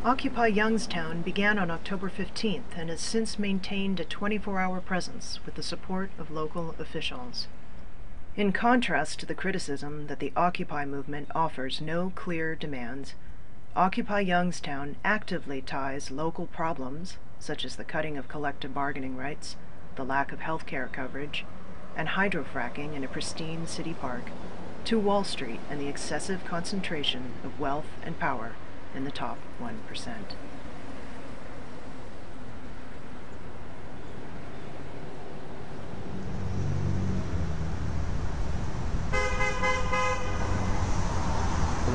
Occupy Youngstown began on October 15th and has since maintained a 24-hour presence with the support of local officials. In contrast to the criticism that the Occupy movement offers no clear demands, Occupy Youngstown actively ties local problems, such as the cutting of collective bargaining rights, the lack of health care coverage, and hydrofracking in a pristine city park, to Wall Street and the excessive concentration of wealth and power in the top 1%.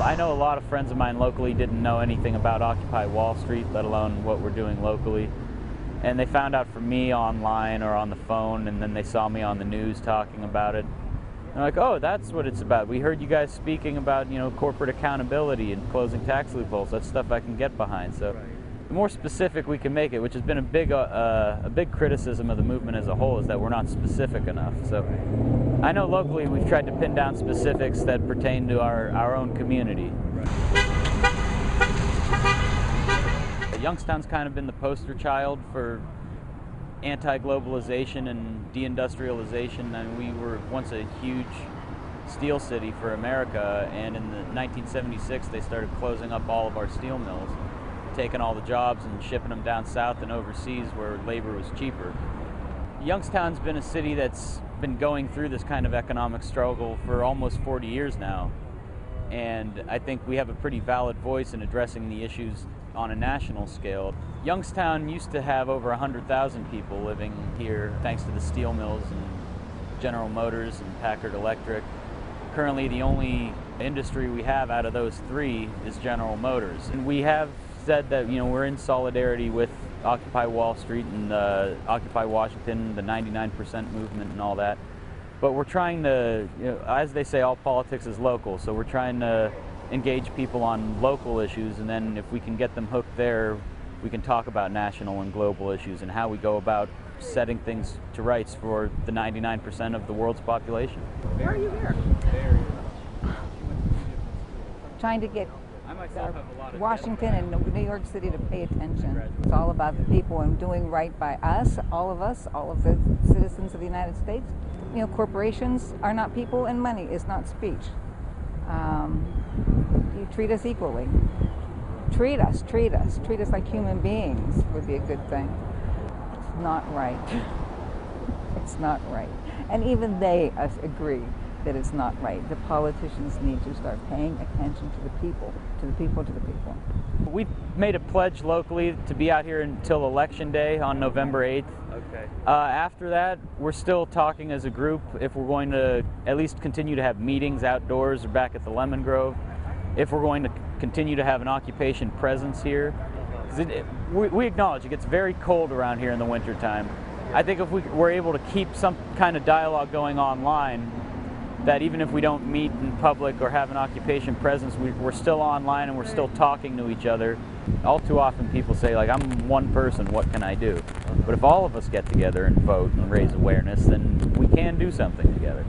I know a lot of friends of mine locally didn't know anything about Occupy Wall Street, let alone what we're doing locally. And they found out from me online or on the phone, and then they saw me on the news talking about it. They're like, oh, that's what it's about. We heard you guys speaking about, corporate accountability and closing tax loopholes. That's stuff I can get behind. So the more specific we can make it, which has been a big criticism of the movement as a whole, is that we're not specific enough. So I know locally we've tried to pin down specifics that pertain to our own community. Youngstown's kind of been the poster child for anti-globalization and deindustrialization. I mean, we were once a huge steel city for America, and in 1976 they started closing up all of our steel mills, taking all the jobs and shipping them down south and overseas where labor was cheaper. Youngstown's been a city that's been going through this kind of economic struggle for almost 40 years now, and I think we have a pretty valid voice in addressing the issues on a national scale. Youngstown used to have over 100,000 people living here thanks to the steel mills and General Motors and Packard Electric. Currently the only industry we have out of those three is General Motors. And we have said that we're in solidarity with Occupy Wall Street and Occupy Washington, the 99% movement and all that. But we're trying to, as they say, all politics is local, so we're trying to engage people on local issues, and then if we can get them hooked there, we can talk about national and global issues and how we go about setting things to rights for the 99% of the world's population. Why are you here? Trying to get Washington and New York City to pay attention. It's all about the people and doing right by us, all of the citizens of the United States. Corporations are not people, and money is not speech. You treat us equally. Treat us like human beings would be a good thing. It's not right. It's not right. And even they agree that it's not right. The politicians need to start paying attention to the people, to the people, to the people. We made a pledge locally to be out here until Election Day on November 8th. Okay. After that, we're still talking as a group if we're going to at least continue to have meetings outdoors or back at the Lemon Grove, if we're going to continue to have an occupation presence here. We acknowledge it gets very cold around here in the wintertime. I think if we're able to keep some kind of dialogue going online, that even if we don't meet in public or have an occupation presence, we're still online and we're still talking to each other. All too often people say, like, I'm one person, what can I do? But if all of us get together and vote and raise awareness, then we can do something together.